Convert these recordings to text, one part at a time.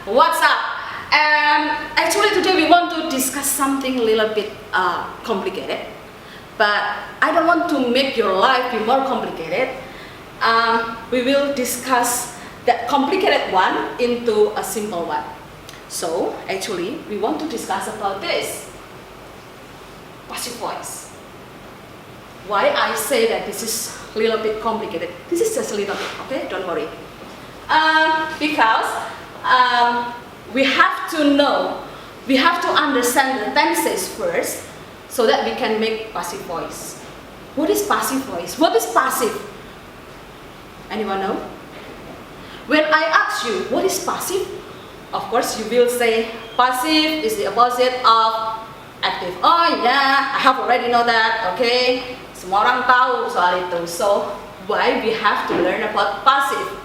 What's up? And actually today we want to discuss something a little bit complicated, but I don't want to make your life be more complicated. We will discuss that complicated one into a simple one. So actually we want to discuss about this passive voice. Why I say that this is a little bit complicated? This is just a little bit, okay? Don't worry. Because we have to know, we have to understand the tenses first so that we can make passive voice. What is passive voice? What is passive? Anyone know? When I ask you, what is passive? Of course, you will say passive is the opposite of active. Oh yeah, I have already know that, okay? Semua orang tahu soal itu. So, why we have to learn about passive?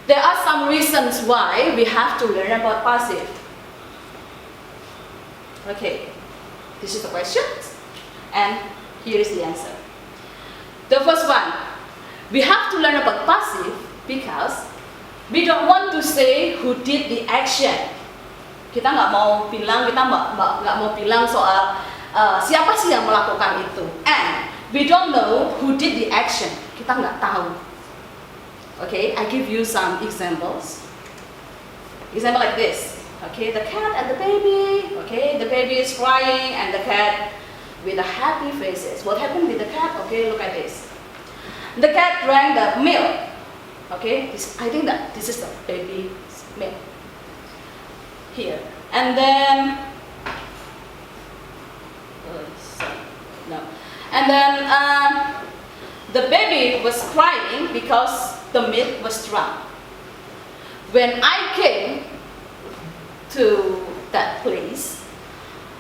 There are some reasons why we have to learn about passive. Okay, this is the question, and here is the answer. The first one, we have to learn about passive because we don't want to say who did the action. Kita nggak mau bilang soal siapa sih yang melakukan itu. And we don't know who did the action. Kita nggak tahu. Okay, I give you some examples. Example like this. Okay, the cat and the baby. Okay, the baby is crying and the cat with a happy faces. What happened with the cat? Okay, look at this. The cat drank the milk. Okay, I think that this is the baby's milk. Here. And then the baby was crying because the milk was drunk. When I came to that place,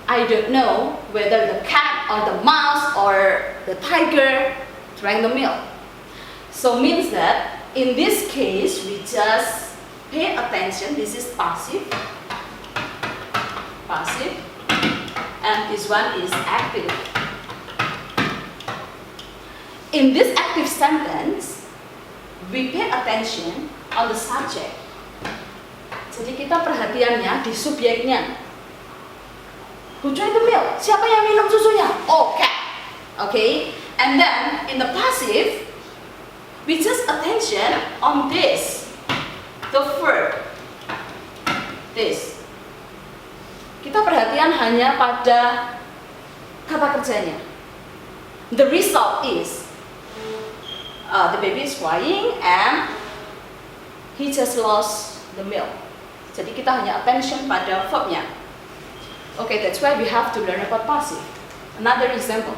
I don't know whether the cat or the mouse or the tiger drank the milk. So means that in this case we just pay attention. This is passive, and this one is active. In this active sentence, we pay attention on the subject. Jadi kita perhatiannya di subjeknya. Who drank the milk? Siapa yang minum susunya? Oh, cat. Okay. And then in the passive, we just attention on this, the verb. This. Kita perhatian hanya pada kata kerjanya. The result is the baby is crying and he just lost the milk. Jadi kita hanya attention pada verbnya. Okay, that's why we have to learn about passive. Another example.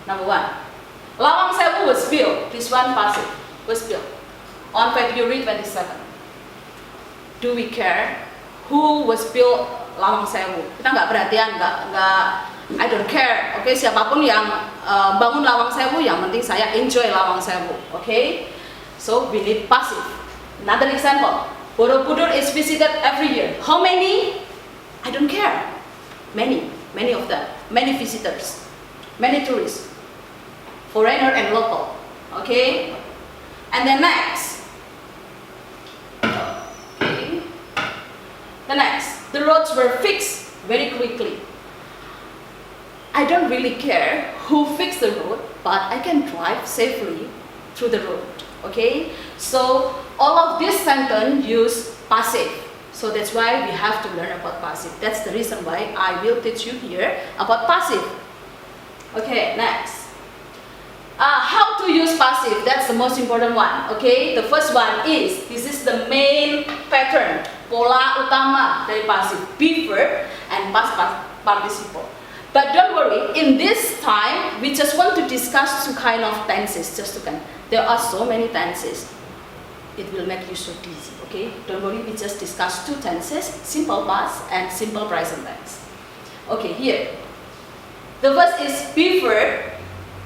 Number one, Lawang Sewu was built. This one passive was built on February 27. Do we care who was built Lawang Sewu? Kita nggak perhatian, nggak. I don't care, okay, siapapun yang bangun Lawang Sewu, yang penting saya enjoy Lawang Sewu, okay? So we need passive. Another example, Borobudur is visited every year. How many? I don't care. Many of them, many visitors, many tourists, foreigner and local, okay? And then next, okay, the next, the roads were fixed very quickly. I don't really care who fixed the road, but I can drive safely through the road, okay? So all of this sentence use passive. So that's why we have to learn about passive. That's the reason why I will teach you here about passive. Okay, next. How to use passive, that's the most important one, okay? The first one is, this is the main pattern, pola utama dari passive, be verb and past participle. But don't worry, in this time, we just want to discuss two kind of tenses, there are so many tenses. It will make you so dizzy, okay? Don't worry, we just discuss two tenses, simple past and simple present tense. Okay, here. The first is be verb,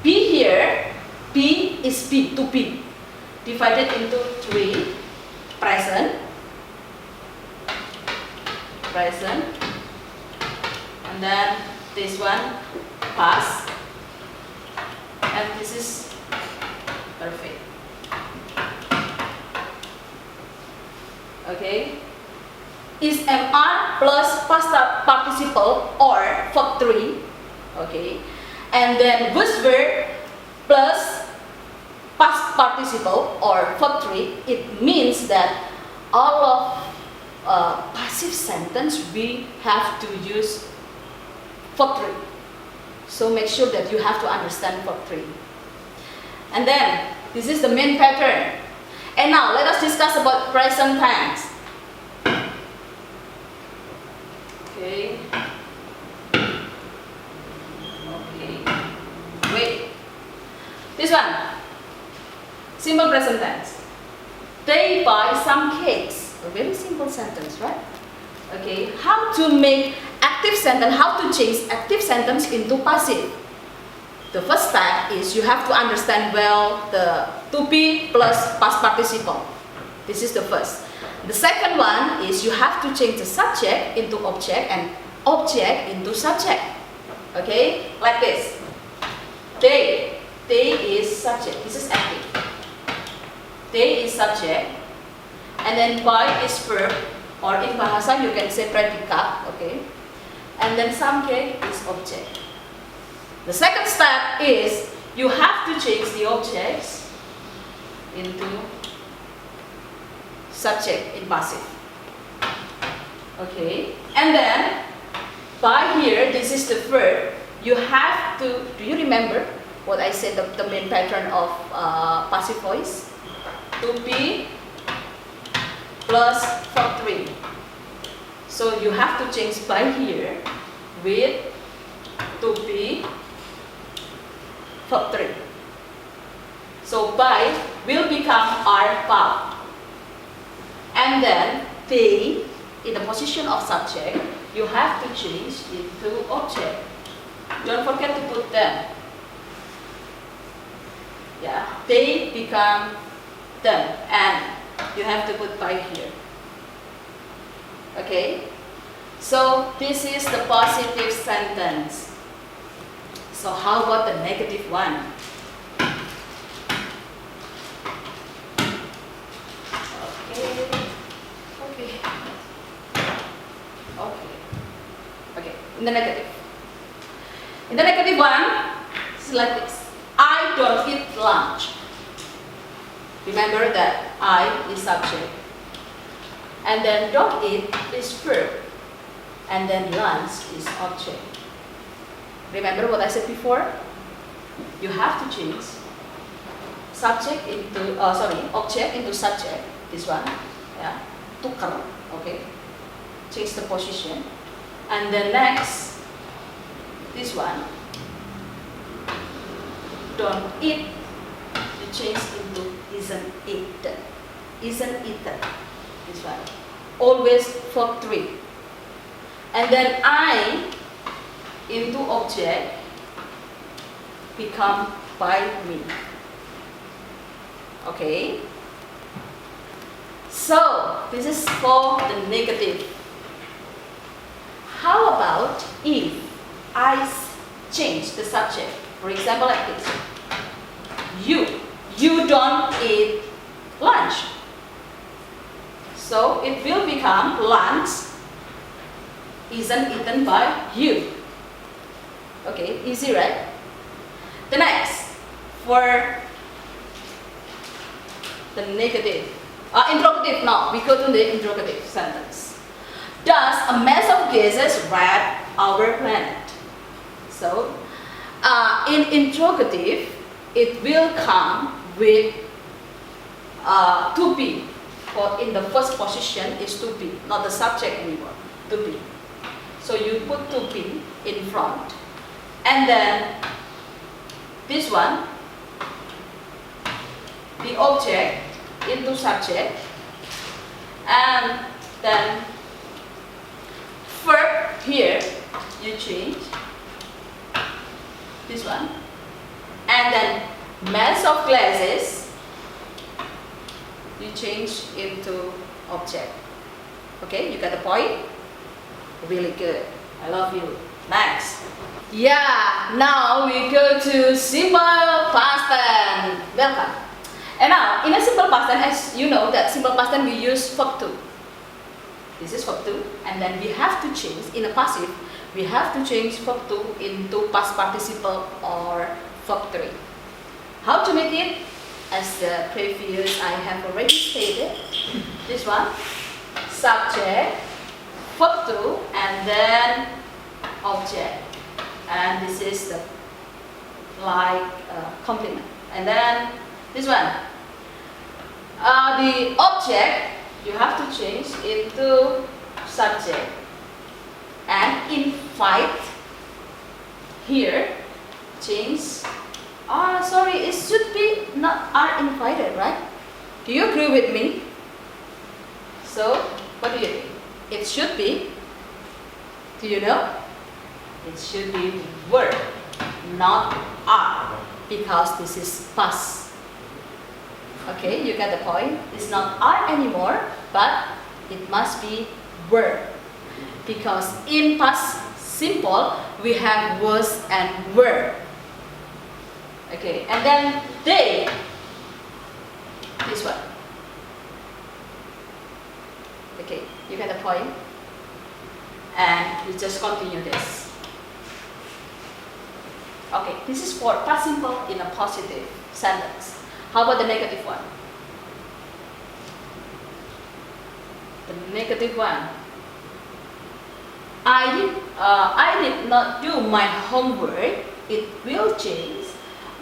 be here, be is be, to be. Divided into three, present, and then this one, past, and this is perfect. Okay? is MR plus past participle or verb 3, okay, and then was verb plus past participle or verb 3, it means that all of passive sentence we have to use verb 3. So make sure that you have to understand verb 3. And then this is the main pattern. And now let us discuss about present tense. Okay. Okay. Wait. This one. Simple present tense. They buy some cakes. A very simple sentence, right? Okay. How to make active sentence, how to change active sentence into passive. The first step is you have to understand well the to be plus past participle. This is the first. The second one is you have to change the subject into object and object into subject. Okay, like this. They is subject. This is active. They is subject, and then buy is verb, or in bahasa you can say predikat. Okay, and then some cake is object. The second step is you have to change the objects into subject in passive. Okay, and then by here, this is the verb. You have to, do you remember what I said, the main pattern of passive voice? To be plus verb 3. So you have to change by here with to be verb 3. So by will become are verb. And then they, in the position of subject, you have to change into object. Don't forget to put them. Yeah, they become them, and you have to put by here. Okay? So this is the positive sentence. So how about the negative one? Okay. In the negative. In the negative one, it's like this. I don't eat lunch. Remember that I is subject. And then don't eat is verb. And then lunch is object. Remember what I said before? You have to change subject into, object into subject. This one, yeah, tukar, okay. Change the position. And then next, this one, don't eat, you change into isn't eaten. Isn't eaten. This one. Always verb 3. And then I into object become by me. Okay? So, this is for the negative. How about if I change the subject? For example, like this. You don't eat lunch. So, it will become lunch isn't eaten by you. Okay, easy, right? The next, for the negative, interrogative now, we go to the interrogative sentence. Does a mass of gases wrap our planet? So, in interrogative, it will come with to be, or in the first position is to be, not the subject anymore, to be. So you put to be in front. And then this one, the object into subject, and then verb here you change this one, and then mass of glasses you change into object. Okay, you got the point? Really good. I love you. Next. Yeah, now we go to simple past tense. Welcome. And now, in a simple past tense, as you know that simple past tense we use verb 2. This is verb 2, and then we have to change in a passive. We have to change verb 2 into past participle or verb 3. How to make it? As the previous I have already stated. This one, subject, verb 2, and then object. And this is the complement. And then this one, the object you have to change into subject, and invite here change. Sorry, it should be not are invited, right? Do you agree with me? So what do you think? It should be, do you know? It should be were, not are, because this is past. Okay, you get the point? It's not are anymore, but it must be were. Because in past simple, we have was and were. Okay, and then they, this one. Okay, you get the point? And we just continue this. Okay, this is for past simple in a positive sentence. How about the negative one? The negative one. I did not do my homework. It will change.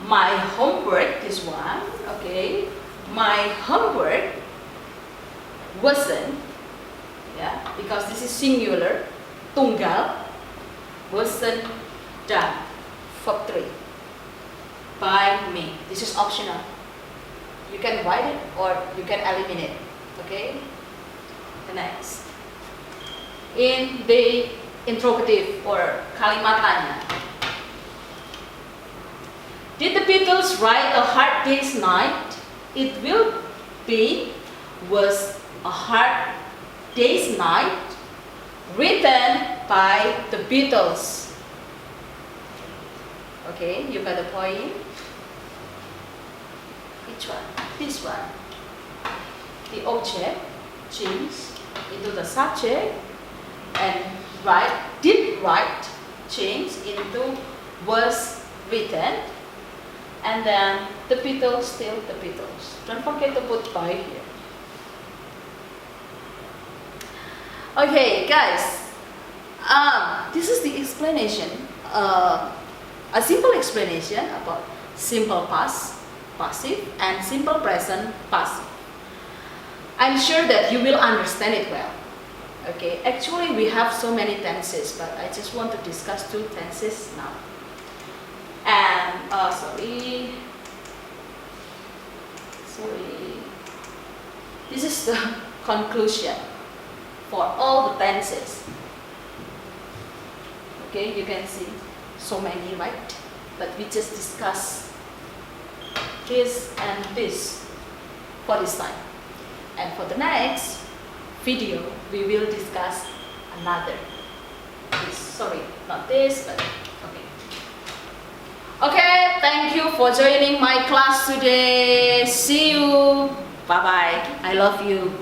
My homework, this one, okay. My homework wasn't, yeah, because this is singular, tunggal, wasn't done, verb 3, by me. This is optional. You can write it or you can eliminate it, okay. The next. In the interrogative or kalimat tanya. Did the Beatles write A Hard Day's Night? It will be was a hard day's night written by the Beatles. Okay, you got the point? Which one? This one. The object change into the subject and did write change into was written, and then the Beatles, still the Beatles. Don't forget to put by here. Okay, guys, this is the explanation, a simple explanation about simple past, passive, and simple present, passive. I'm sure that you will understand it well. Okay, actually we have so many tenses, but I just want to discuss 2 tenses now. And sorry, this is the conclusion for all the tenses. Okay, you can see so many, right? But we just discuss this and this for this time. And for the next video, we will discuss another. Sorry, not this, but okay. Okay, thank you for joining my class today. See you. Bye-bye. I love you.